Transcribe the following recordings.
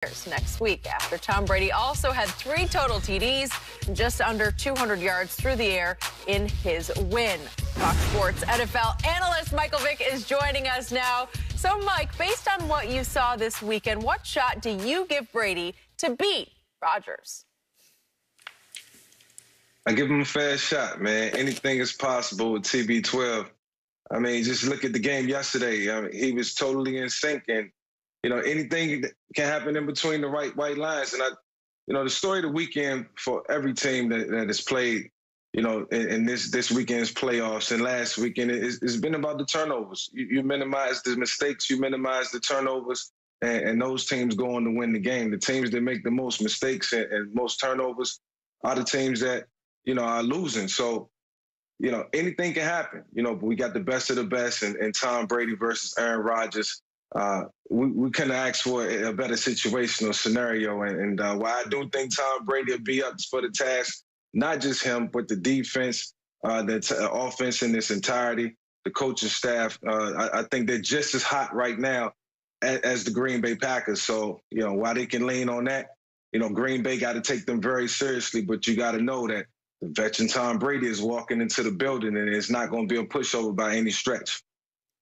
Next week, after Tom Brady also had 3 total TDs and just under 200 yards through the air in his win. Fox Sports NFL analyst Michael Vick is joining us now. So, Mike, based on what you saw this weekend, what shot do you give Brady to beat Rodgers? I give him a fair shot, man. Anything is possible with TB12. I mean, just look at the game yesterday. I mean, he was totally in sync, and anything can happen in between the white lines. And the story of the weekend for every team that has played, in this weekend's playoffs and last weekend, it's been about the turnovers. You minimize the mistakes, you minimize the turnovers, and those teams go on to win the game. The teams that make the most mistakes and most turnovers are the teams that, are losing. So, anything can happen, but we got the best of the best, and Tom Brady versus Aaron Rodgers. We couldn't ask for a better situational scenario. And while I do think Tom Brady will be up for the task, not just him, but the defense, the offense in its entirety, the coaching staff, I think they're just as hot right now as the Green Bay Packers. So, while they can lean on that, Green Bay got to take them very seriously, but you got to know that the veteran Tom Brady is walking into the building, and it's not going to be a pushover by any stretch.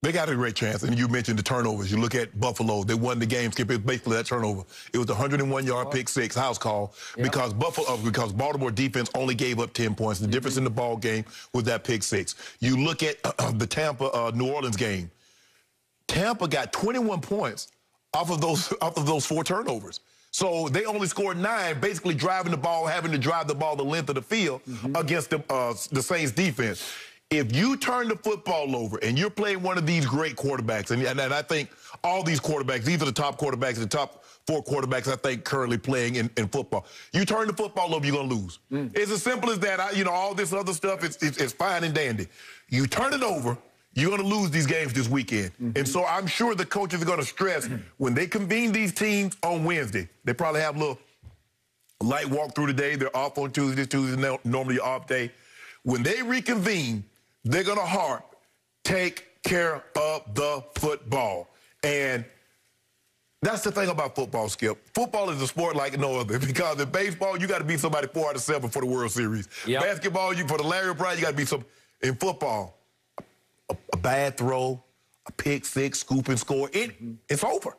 They got a great chance, and you mentioned the turnovers. You look at Buffalo; they won the game. Skip, it was basically that turnover. It was a 101-yard pick six house call because Baltimore defense only gave up 10 points. The difference in the ball game was that pick six. You look at the Tampa New Orleans game. Tampa got 21 points off of those 4 turnovers. So they only scored 9, basically driving the ball, having to drive the ball the length of the field against the Saints defense. If you turn the football over and you're playing one of these great quarterbacks, and I think all these quarterbacks, these are the top quarterbacks, the top 4 quarterbacks I think currently playing in football. You turn the football over, you're going to lose. It's as simple as that. All this other stuff, it's fine and dandy. You turn it over, you're going to lose these games this weekend. And so I'm sure the coaches are going to stress when they convene these teams on Wednesday. They probably have a little light walk through the day. They're off on Tuesday. Tuesday normally an off day. When they reconvene, they're going to take care of the football. And that's the thing about football, Skip. Football is a sport like no other because in baseball, you got to beat somebody 4 out of 7 for the World Series. Basketball, for the Larry Price, you got to beat some. In football, a bad throw, a pick six, scoop and score, it's over.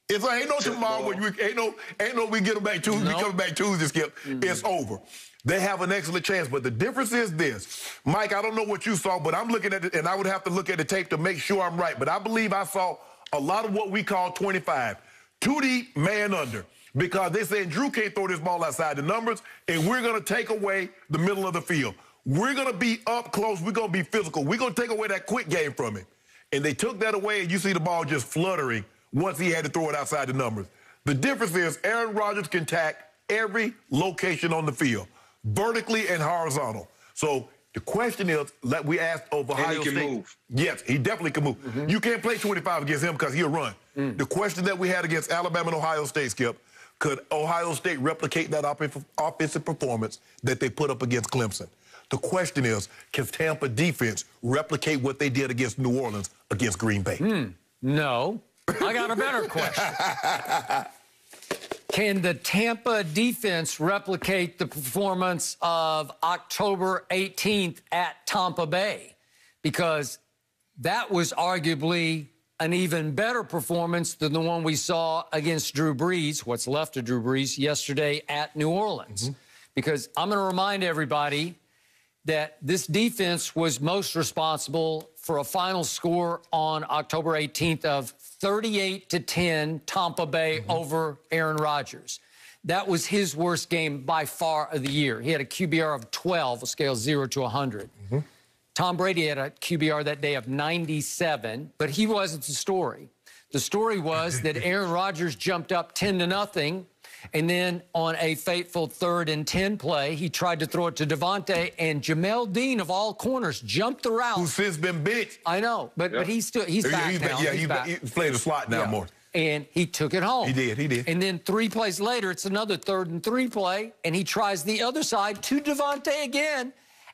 It's like, ain't no tomorrow when ain't no we get them back Tuesday, we coming back Tuesday, Skip. It's over. They have an excellent chance, but the difference is this. Mike, I don't know what you saw, but I'm looking at it, and I would have to look at the tape to make sure I'm right, but I believe I saw a lot of what we call 25. 2 deep, man under, because they saying Drew can't throw this ball outside the numbers, and we're going to take away the middle of the field. We're going to be up close. We're going to be physical. We're going to take away that quick game from him. And they took that away, and you see the ball just fluttering once he had to throw it outside the numbers. The difference is Aaron Rodgers can attack every location on the field, vertically and horizontal. So the question is, like we asked of Ohio State. And he can move. Yes, he definitely can move. You can't play 25 against him because he'll run. The question that we had against Alabama and Ohio State, Skip, could Ohio State replicate that offensive performance that they put up against Clemson? The question is, can Tampa defense replicate what they did against New Orleans against Green Bay? No. I got a better question. Can the Tampa defense replicate the performance of October 18th at Tampa Bay? Because that was arguably an even better performance than the one we saw against Drew Brees, what's left of Drew Brees, yesterday at New Orleans. Because I'm going to remind everybody that this defense was most responsible for a final score on October 18th of 38-10 Tampa Bay over Aaron Rodgers. That was his worst game by far of the year. He had a QBR of 12, a scale 0 to 100. Tom Brady had a QBR that day of 97, but he wasn't the story. The story was that Aaron Rodgers jumped up 10-0, and then on a fateful 3rd and 10 play, he tried to throw it to Devontae, and Jamel Dean, of all corners, jumped the route. Who's since been benched. I know, but he's back now. Yeah, he's playing the slot now more. And he took it home. He did. And then 3 plays later, it's another 3rd and 3 play, and he tries the other side to Devontae again.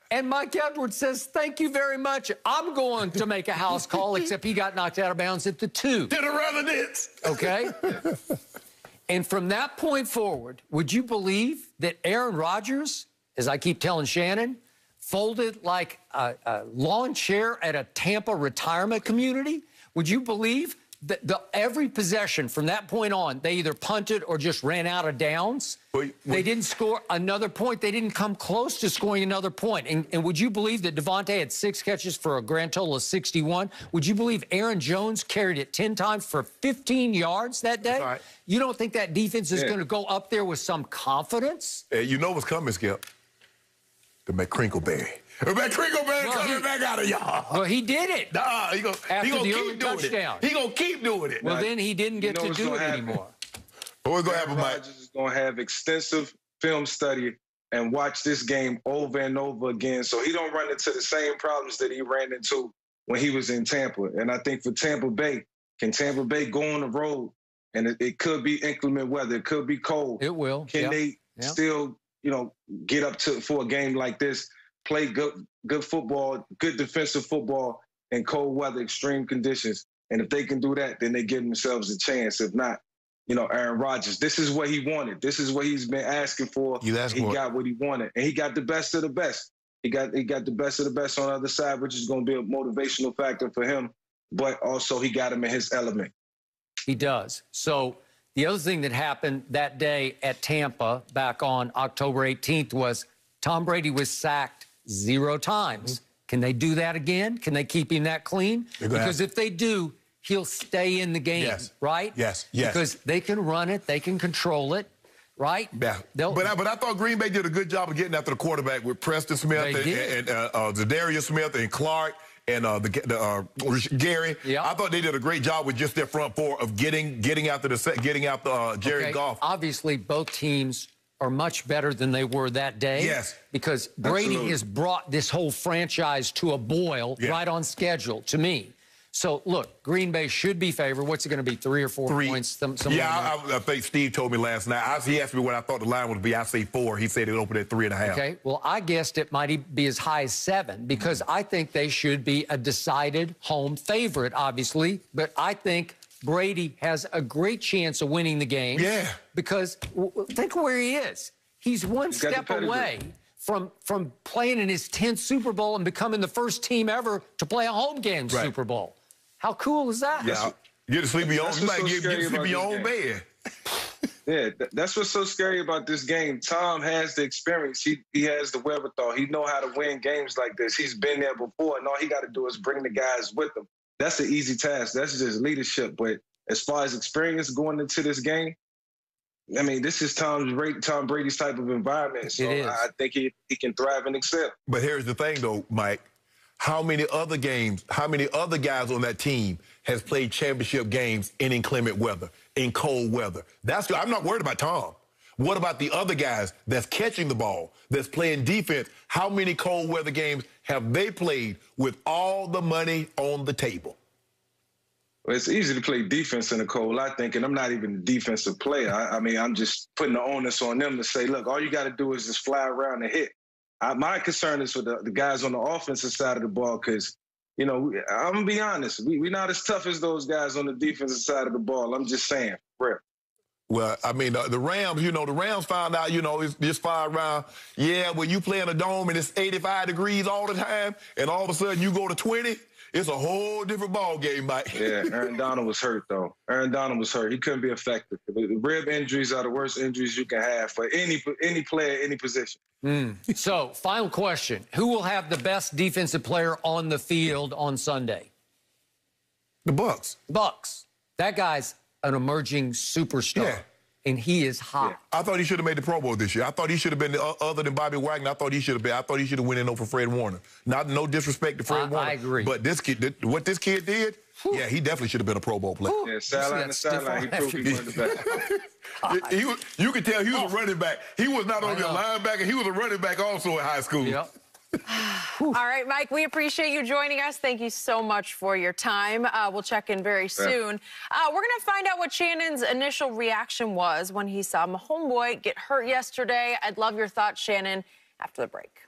And Mike Edwards says, thank you very much. I'm going to make a house call, except he got knocked out of bounds at the 2. To the Revenants. Okay? And from that point forward, would you believe that Aaron Rodgers, as I keep telling Shannon, folded like a lawn chair at a Tampa retirement community? Would you believe that every possession from that point on, they either punted or just ran out of downs? They didn't score another point. They didn't come close to scoring another point. And would you believe that Devontae had 6 catches for a grand total of 61? Would you believe Aaron Jones carried it 10 times for 15 yards that day? Right. You don't think that defense is going to go up there with some confidence? You know what's coming, Skip? The McCrinkleberry. McCrinkleberry coming back out of y'all. Well, he did it. Nah, he gonna keep doing it. He gonna keep doing it. Well, then he didn't get to do it anymore. What's gonna happen, Mike? Rodgers is gonna have extensive film study and watch this game over and over again, so he don't run into the same problems that he ran into when he was in Tampa. And I think for Tampa Bay, can Tampa Bay go on the road? And it could be inclement weather. It could be cold. It will. Can they still, get up to for a game like this? Play good football, good defensive football in cold weather, extreme conditions. And if they can do that, then they give themselves a chance. If not, Aaron Rodgers, this is what he wanted. This is what he's been asking for. He got what he wanted. And he got the best of the best. He got the best of the best on the other side, which is going to be a motivational factor for him. But also he got him in his element. He does. So the other thing that happened that day at Tampa back on October 18th was Tom Brady was sacked 0 times. Can they do that again? Can they keep him that clean? Because if they do, he'll stay in the game, right? Yes. Because they can run it, they can control it, right? Yeah. But I thought Green Bay did a good job of getting after the quarterback with Preston Smith and Zadarius Smith and Clark and Gary. Yeah. I thought they did a great job with just their front four of getting after Jared Goff. Obviously, both teams are much better than they were that day. Yes. Because Brady has brought this whole franchise to a boil right on schedule, to me. So, look, Green Bay should be favored. What's it going to be, 3 or 4 points? I think Steve told me last night. He asked me what I thought the line would be. I say 4. He said it opened at 3.5. Okay, well, I guessed it might be as high as 7 because I think they should be a decided home favorite, obviously. But I think Brady has a great chance of winning the game. Yeah. Because think where he is. He's one step away from playing in his 10th Super Bowl and becoming the first team ever to play a home game Super Bowl. How cool is that? Yeah, get to sleep in your own, get to sleep in your own bed. Yeah, that's what's so scary about this game. Tom has the experience. He has the wherewithal. He know how to win games like this. He's been there before, and all he got to do is bring the guys with him. That's an easy task. That's just leadership. But as far as experience going into this game, I mean, this is Tom Brady's type of environment. So I think he can thrive and excel. But here's the thing, though, Mike. How many other guys on that team has played championship games in inclement weather, in cold weather? I'm not worried about Tom. What about the other guys that's catching the ball, that's playing defense? How many cold weather games have they played with all the money on the table? Well, it's easy to play defense in the cold, I think, and I'm not even a defensive player. I mean, I'm just putting the onus on them to say, look, all you got to do is just fly around and hit. My concern is with the guys on the offensive side of the ball because, I'm going to be honest, we're not as tough as those guys on the defensive side of the ball. I'm just saying, real. Well, I mean, the Rams found out, it's just fly around. Yeah, when you play in a dome and it's 85 degrees all the time and all of a sudden you go to 20, it's a whole different ball game, Mike. Yeah, Aaron Donald was hurt, though. Aaron Donald was hurt. He couldn't be effective. The rib injuries are the worst injuries you can have for any player, any position. So, final question. Who will have the best defensive player on the field on Sunday? The Bucs. Bucs. That guy's an emerging superstar. Yeah. And he is hot. Yeah. I thought he should have made the Pro Bowl this year. I thought he should have been, other than Bobby Wagner, I thought he should have went in over Fred Warner. No disrespect to Fred Warner. I agree. But what this kid did, yeah, he definitely should have been a Pro Bowl player. Yeah, sideline to sideline, he proved he wasn't the best. You could tell he was a running back. He was not only a linebacker, he was a running back also in high school. Yep. All right, Mike, we appreciate you joining us. Thank you so much for your time. We'll check in very soon. We're going to find out what Shannon's initial reaction was when he saw my homeboy get hurt yesterday. I'd love your thoughts, Shannon, after the break.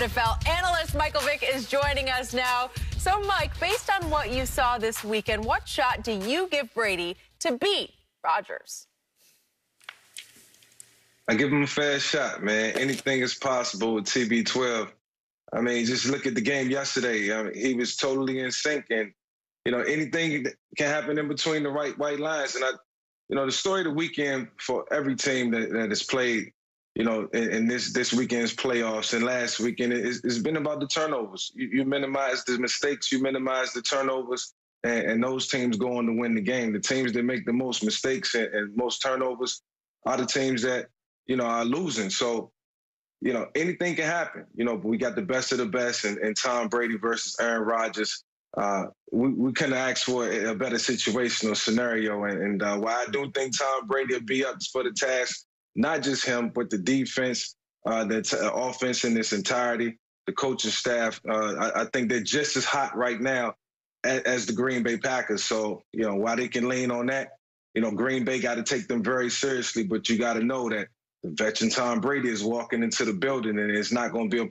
NFL analyst Michael Vick is joining us now. So, Mike, based on what you saw this weekend, what shot do you give Brady to beat Rodgers? I give him a fair shot, man. Anything is possible with TB12. I mean, just look at the game yesterday. I mean, he was totally in sync, and anything can happen in between the white lines. And the story of the weekend for every team that has played, in this weekend's playoffs and last weekend, it's been about the turnovers. You minimize the mistakes, you minimize the turnovers, and those teams go on to win the game. The teams that make the most mistakes and most turnovers are the teams that are losing. So, anything can happen. But we got the best of the best, and Tom Brady versus Aaron Rodgers. We couldn't ask for a better situational scenario. And while I do think Tom Brady will be up for the task, not just him, but the defense, the offense in its entirety, the coaching staff, I think they're just as hot right now as the Green Bay Packers. So, while they can lean on that, Green Bay got to take them very seriously, but you got to know that the veteran Tom Brady is walking into the building, and it's not going to be a